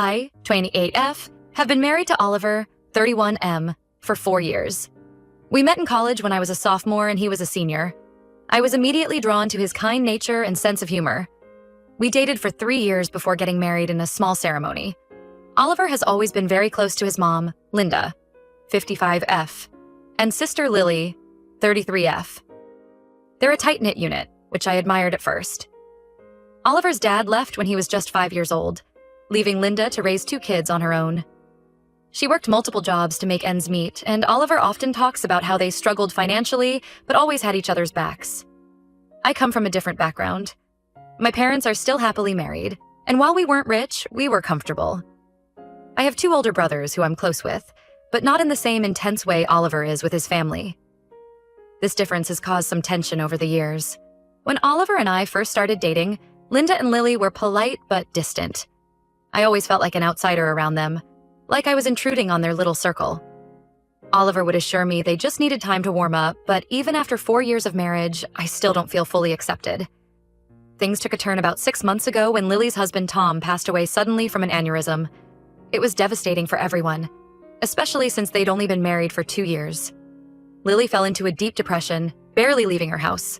I, 28F, have been married to Oliver, 31M, for 4 years. We met in college when I was a sophomore and he was a senior. I was immediately drawn to his kind nature and sense of humor. We dated for 3 years before getting married in a small ceremony. Oliver has always been very close to his mom, Linda, 55F, and sister Lily, 33F. They're a tight-knit unit, which I admired at first. Oliver's dad left when he was just 5 years old, leaving Linda to raise 2 kids on her own. She worked multiple jobs to make ends meet, and Oliver often talks about how they struggled financially but always had each other's backs. I come from a different background. My parents are still happily married, and while we weren't rich, we were comfortable. I have 2 older brothers who I'm close with, but not in the same intense way Oliver is with his family. This difference has caused some tension over the years. When Oliver and I first started dating, Linda and Lily were polite but distant. I always felt like an outsider around them, like I was intruding on their little circle. Oliver would assure me they just needed time to warm up, but even after 4 years of marriage, I still don't feel fully accepted. Things took a turn about 6 months ago when Lily's husband Tom passed away suddenly from an aneurysm. It was devastating for everyone, especially since they'd only been married for 2 years. Lily fell into a deep depression, barely leaving her house.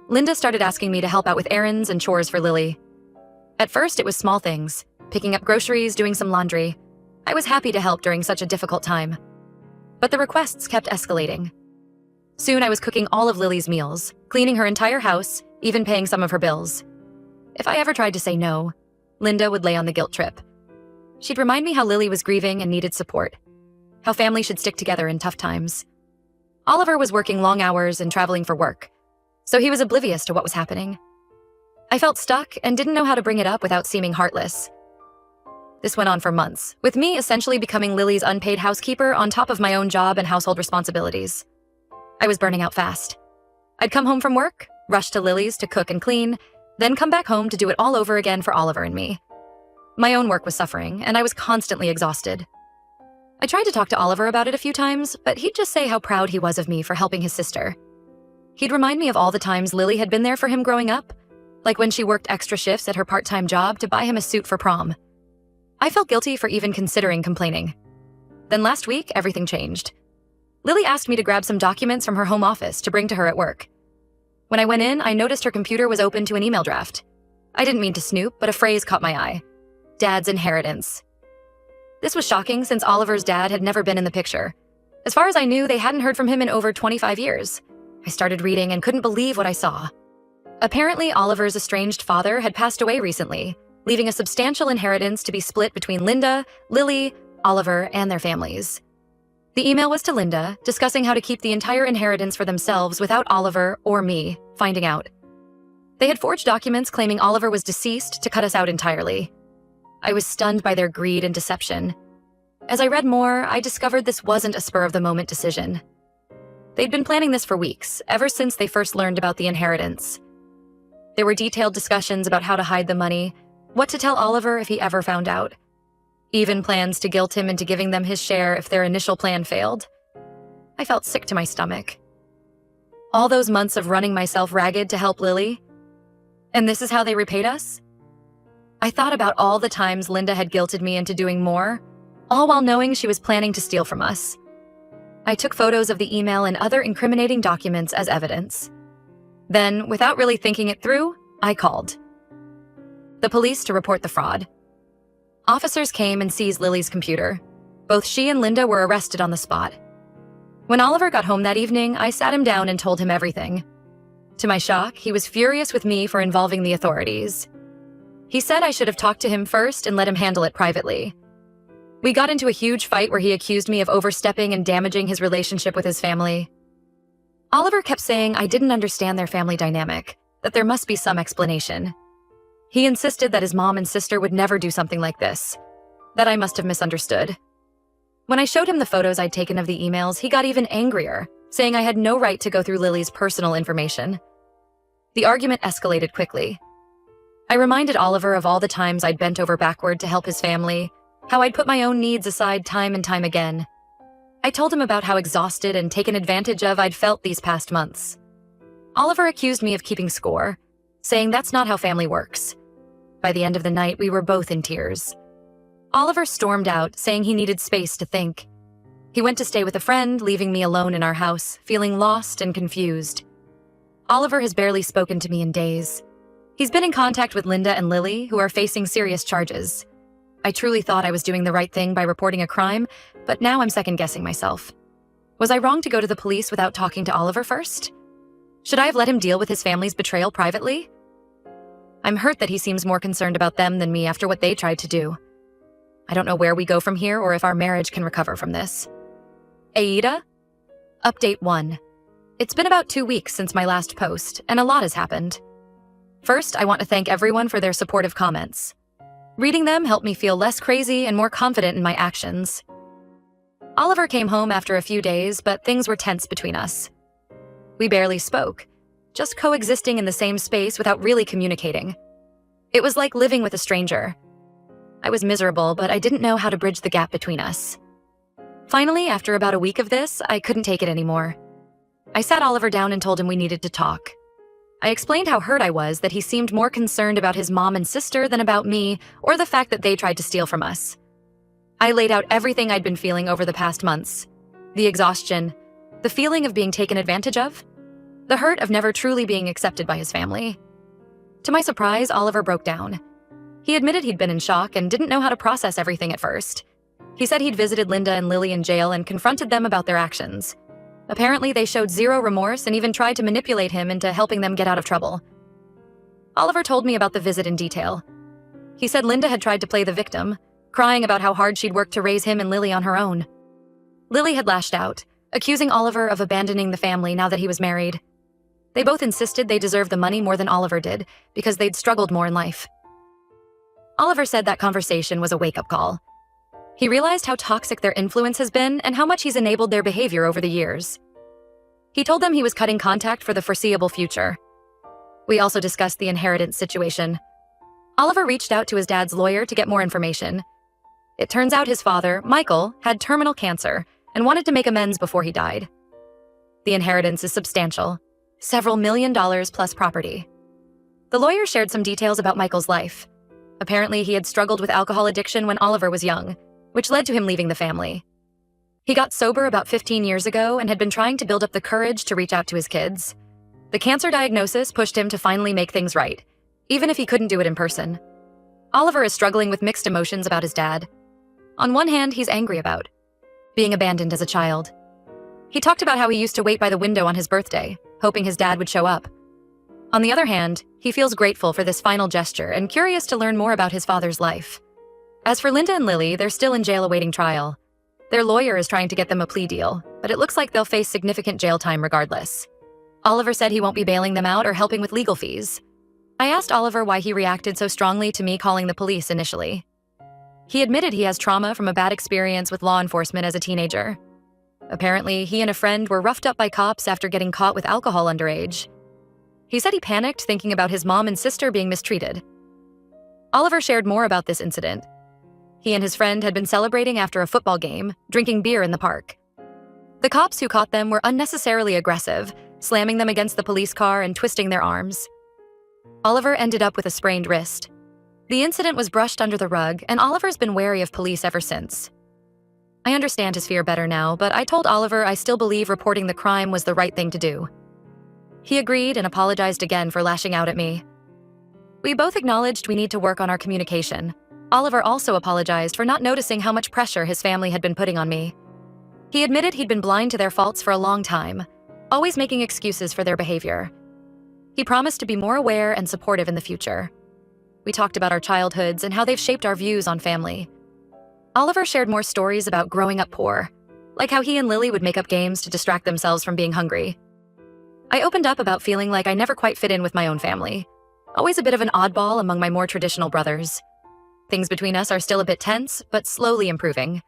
Linda started asking me to help out with errands and chores for Lily. At first, it was small things, picking up groceries, doing some laundry. I was happy to help during such a difficult time. But the requests kept escalating. Soon I was cooking all of Lily's meals, cleaning her entire house, even paying some of her bills. If I ever tried to say no, Linda would lay on the guilt trip. She'd remind me how Lily was grieving and needed support, how family should stick together in tough times. Oliver was working long hours and traveling for work, so he was oblivious to what was happening. I felt stuck and didn't know how to bring it up without seeming heartless. This went on for months, with me essentially becoming Lily's unpaid housekeeper on top of my own job and household responsibilities. I was burning out fast. I'd come home from work, rush to Lily's to cook and clean, then come back home to do it all over again for Oliver and me. My own work was suffering, and I was constantly exhausted. I tried to talk to Oliver about it a few times, but he'd just say how proud he was of me for helping his sister. He'd remind me of all the times Lily had been there for him growing up, like when she worked extra shifts at her part-time job to buy him a suit for prom. I felt guilty for even considering complaining. Then last week, everything changed. Lily asked me to grab some documents from her home office to bring to her at work. When I went in, I noticed her computer was open to an email draft. I didn't mean to snoop, but a phrase caught my eye. Dad's inheritance. This was shocking since Oliver's dad had never been in the picture. As far as I knew, they hadn't heard from him in over 25 years. I started reading and couldn't believe what I saw. Apparently, Oliver's estranged father had passed away recently, leaving a substantial inheritance to be split between Linda, Lily, Oliver, and their families. The email was to Linda, discussing how to keep the entire inheritance for themselves without Oliver or me finding out. They had forged documents claiming Oliver was deceased to cut us out entirely. I was stunned by their greed and deception. As I read more, I discovered this wasn't a spur-of-the-moment decision. They'd been planning this for weeks, ever since they first learned about the inheritance. There were detailed discussions about how to hide the money, what to tell Oliver if he ever found out. Even plans to guilt him into giving them his share if their initial plan failed. I felt sick to my stomach. All those months of running myself ragged to help Lily, and this is how they repaid us? I thought about all the times Linda had guilted me into doing more, all while knowing she was planning to steal from us. I took photos of the email and other incriminating documents as evidence. Then, without really thinking it through, I called the police to report the fraud. Officers came and seized Lily's computer. Both she and Linda were arrested on the spot. When Oliver got home that evening, I sat him down and told him everything. To my shock, he was furious with me for involving the authorities. He said I should have talked to him first and let him handle it privately. We got into a huge fight where he accused me of overstepping and damaging his relationship with his family. Oliver kept saying I didn't understand their family dynamic, that there must be some explanation. He insisted that his mom and sister would never do something like this, that I must have misunderstood. When I showed him the photos I'd taken of the emails, he got even angrier, saying I had no right to go through Lily's personal information. The argument escalated quickly. I reminded Oliver of all the times I'd bent over backward to help his family, how I'd put my own needs aside time and time again. I told him about how exhausted and taken advantage of I'd felt these past months. Oliver accused me of keeping score, saying that's not how family works. By the end of the night, we were both in tears. Oliver stormed out, saying he needed space to think. He went to stay with a friend, leaving me alone in our house, feeling lost and confused. Oliver has barely spoken to me in days. He's been in contact with Linda and Lily, who are facing serious charges. I truly thought I was doing the right thing by reporting a crime, but now I'm second-guessing myself. Was I wrong to go to the police without talking to Oliver first? Should I have let him deal with his family's betrayal privately? I'm hurt that he seems more concerned about them than me after what they tried to do. I don't know where we go from here or if our marriage can recover from this. Aida? Update 1. It's been about 2 weeks since my last post, and a lot has happened. First, I want to thank everyone for their supportive comments. Reading them helped me feel less crazy and more confident in my actions. Oliver came home after a few days, but things were tense between us. We barely spoke, just coexisting in the same space without really communicating. It was like living with a stranger. I was miserable, but I didn't know how to bridge the gap between us. Finally, after about a week of this, I couldn't take it anymore. I sat Oliver down and told him we needed to talk. I explained how hurt I was that he seemed more concerned about his mom and sister than about me or the fact that they tried to steal from us. I laid out everything I'd been feeling over the past months. The exhaustion, the feeling of being taken advantage of, the hurt of never truly being accepted by his family. To my surprise, Oliver broke down. He admitted he'd been in shock and didn't know how to process everything at first. He said he'd visited Linda and Lily in jail and confronted them about their actions. Apparently, they showed zero remorse and even tried to manipulate him into helping them get out of trouble. Oliver told me about the visit in detail. He said Linda had tried to play the victim, crying about how hard she'd worked to raise him and Lily on her own. Lily had lashed out, accusing Oliver of abandoning the family now that he was married. They both insisted they deserved the money more than Oliver did because they'd struggled more in life. Oliver said that conversation was a wake-up call. He realized how toxic their influence has been and how much he's enabled their behavior over the years. He told them he was cutting contact for the foreseeable future. We also discussed the inheritance situation. Oliver reached out to his dad's lawyer to get more information. It turns out his father, Michael, had terminal cancer and wanted to make amends before he died. The inheritance is substantial, several $1 million plus property. The lawyer shared some details about Michael's life. Apparently, he had struggled with alcohol addiction when Oliver was young, which led to him leaving the family. He got sober about 15 years ago and had been trying to build up the courage to reach out to his kids. The cancer diagnosis pushed him to finally make things right, even if he couldn't do it in person. Oliver is struggling with mixed emotions about his dad. On one hand, he's angry about being abandoned as a child. He talked about how he used to wait by the window on his birthday, hoping his dad would show up. On the other hand, he feels grateful for this final gesture and curious to learn more about his father's life. As for Linda and Lily, they're still in jail awaiting trial. Their lawyer is trying to get them a plea deal, but it looks like they'll face significant jail time regardless. Oliver said he won't be bailing them out or helping with legal fees. I asked Oliver why he reacted so strongly to me calling the police initially. He admitted he has trauma from a bad experience with law enforcement as a teenager. Apparently, he and a friend were roughed up by cops after getting caught with alcohol underage. He said he panicked thinking about his mom and sister being mistreated. Oliver shared more about this incident. He and his friend had been celebrating after a football game, drinking beer in the park. The cops who caught them were unnecessarily aggressive, slamming them against the police car and twisting their arms. Oliver ended up with a sprained wrist. The incident was brushed under the rug, and Oliver's been wary of police ever since. I understand his fear better now, but I told Oliver I still believe reporting the crime was the right thing to do. He agreed and apologized again for lashing out at me. We both acknowledged we need to work on our communication. Oliver also apologized for not noticing how much pressure his family had been putting on me. He admitted he'd been blind to their faults for a long time, always making excuses for their behavior. He promised to be more aware and supportive in the future. We talked about our childhoods and how they've shaped our views on family. Oliver shared more stories about growing up poor, like how he and Lily would make up games to distract themselves from being hungry. I opened up about feeling like I never quite fit in with my own family, always a bit of an oddball among my more traditional brothers. Things between us are still a bit tense, but slowly improving.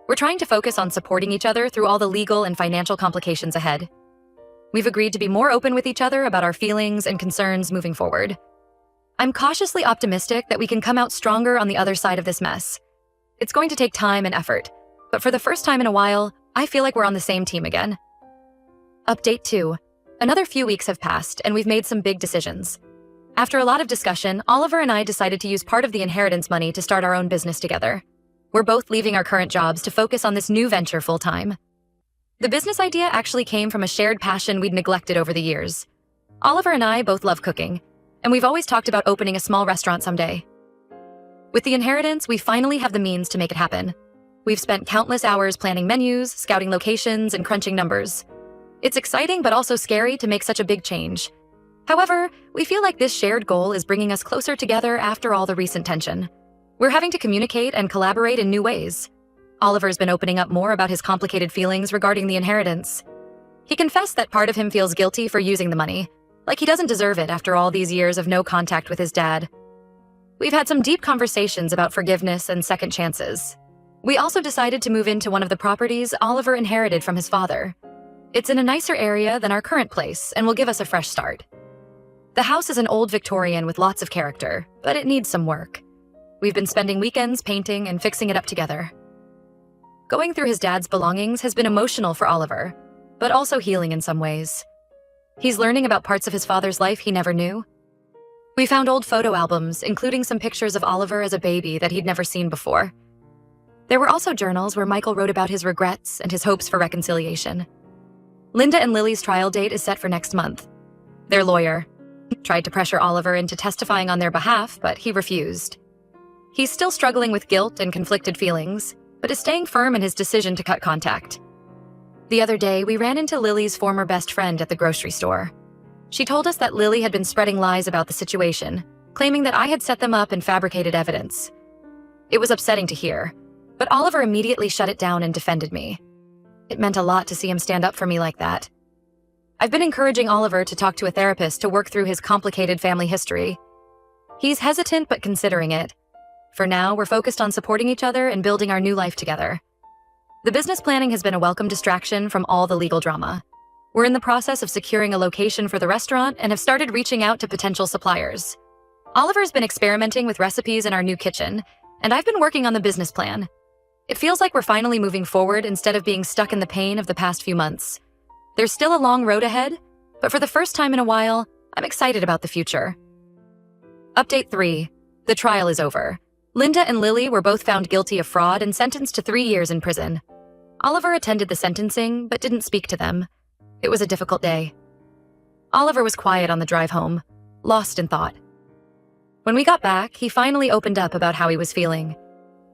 We're trying to focus on supporting each other through all the legal and financial complications ahead. We've agreed to be more open with each other about our feelings and concerns moving forward. I'm cautiously optimistic that we can come out stronger on the other side of this mess. It's going to take time and effort, but for the first time in a while, I feel like we're on the same team again. Update 2. Another few weeks have passed, and we've made some big decisions. After a lot of discussion, Oliver and I decided to use part of the inheritance money to start our own business together. We're both leaving our current jobs to focus on this new venture full-time. The business idea actually came from a shared passion we'd neglected over the years. Oliver and I both love cooking, and we've always talked about opening a small restaurant someday. With the inheritance, we finally have the means to make it happen. We've spent countless hours planning menus, scouting locations, and crunching numbers. It's exciting but also scary to make such a big change. However, we feel like this shared goal is bringing us closer together after all the recent tension. We're having to communicate and collaborate in new ways. Oliver's been opening up more about his complicated feelings regarding the inheritance. He confessed that part of him feels guilty for using the money, like he doesn't deserve it after all these years of no contact with his dad. We've had some deep conversations about forgiveness and second chances. We also decided to move into one of the properties Oliver inherited from his father. It's in a nicer area than our current place and will give us a fresh start. The house is an old Victorian with lots of character, but it needs some work. We've been spending weekends painting and fixing it up together. Going through his dad's belongings has been emotional for Oliver, but also healing in some ways. He's learning about parts of his father's life he never knew. We found old photo albums, including some pictures of Oliver as a baby that he'd never seen before. There were also journals where Michael wrote about his regrets and his hopes for reconciliation. Linda and Lily's trial date is set for next month. Their lawyer tried to pressure Oliver into testifying on their behalf, but he refused. He's still struggling with guilt and conflicted feelings, but is staying firm in his decision to cut contact. The other day, we ran into Lily's former best friend at the grocery store. She told us that Lily had been spreading lies about the situation, claiming that I had set them up and fabricated evidence. It was upsetting to hear, but Oliver immediately shut it down and defended me. It meant a lot to see him stand up for me like that. I've been encouraging Oliver to talk to a therapist to work through his complicated family history. He's hesitant but considering it. For now, we're focused on supporting each other and building our new life together. The business planning has been a welcome distraction from all the legal drama. We're in the process of securing a location for the restaurant and have started reaching out to potential suppliers. Oliver's been experimenting with recipes in our new kitchen, and I've been working on the business plan. It feels like we're finally moving forward instead of being stuck in the pain of the past few months. There's still a long road ahead, but for the first time in a while, I'm excited about the future. Update 3. The trial is over. Linda and Lily were both found guilty of fraud and sentenced to 3 years in prison. Oliver attended the sentencing, but didn't speak to them. It was a difficult day. Oliver was quiet on the drive home, lost in thought. When we got back, he finally opened up about how he was feeling.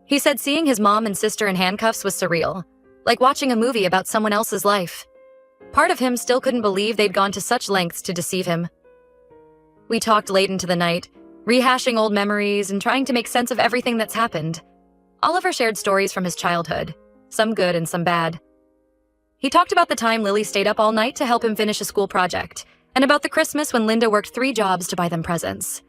He said seeing his mom and sister in handcuffs was surreal, like watching a movie about someone else's life. Part of him still couldn't believe they'd gone to such lengths to deceive him. We talked late into the night, rehashing old memories and trying to make sense of everything that's happened. Oliver shared stories from his childhood, some good and some bad. He talked about the time Lily stayed up all night to help him finish a school project, and about the Christmas when Linda worked 3 jobs to buy them presents.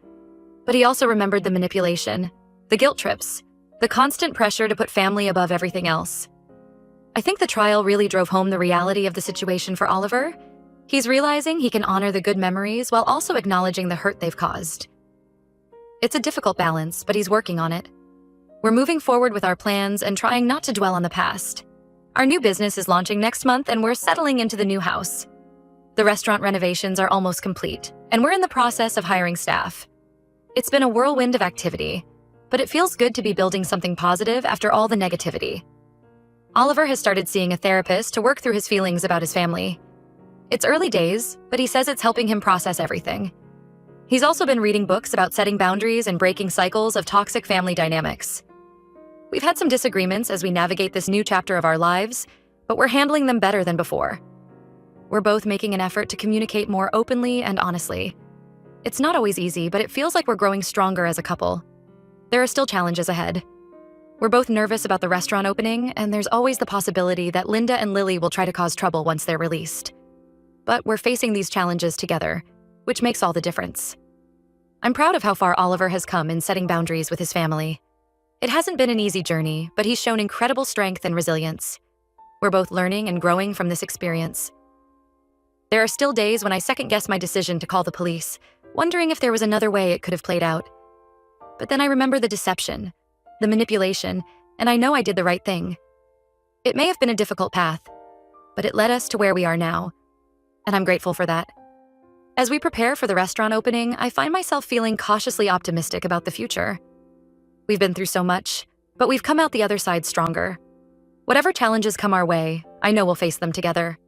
But he also remembered the manipulation, the guilt trips, the constant pressure to put family above everything else. I think the trial really drove home the reality of the situation for Oliver. He's realizing he can honor the good memories while also acknowledging the hurt they've caused. It's a difficult balance, but he's working on it. We're moving forward with our plans and trying not to dwell on the past. Our new business is launching next month and we're settling into the new house. The restaurant renovations are almost complete, and we're in the process of hiring staff. It's been a whirlwind of activity, but it feels good to be building something positive after all the negativity. Oliver has started seeing a therapist to work through his feelings about his family. It's early days, but he says it's helping him process everything. He's also been reading books about setting boundaries and breaking cycles of toxic family dynamics. We've had some disagreements as we navigate this new chapter of our lives, but we're handling them better than before. We're both making an effort to communicate more openly and honestly. It's not always easy, but it feels like we're growing stronger as a couple. There are still challenges ahead. We're both nervous about the restaurant opening, and there's always the possibility that Linda and Lily will try to cause trouble once they're released. But we're facing these challenges together, which makes all the difference. I'm proud of how far Oliver has come in setting boundaries with his family. It hasn't been an easy journey, but he's shown incredible strength and resilience. We're both learning and growing from this experience. There are still days when I second-guess my decision to call the police, wondering if there was another way it could have played out. But then I remember the deception, the manipulation, and I know I did the right thing. It may have been a difficult path, but it led us to where we are now, and I'm grateful for that. As we prepare for the restaurant opening, I find myself feeling cautiously optimistic about the future. We've been through so much, but we've come out the other side stronger. Whatever challenges come our way, I know we'll face them together.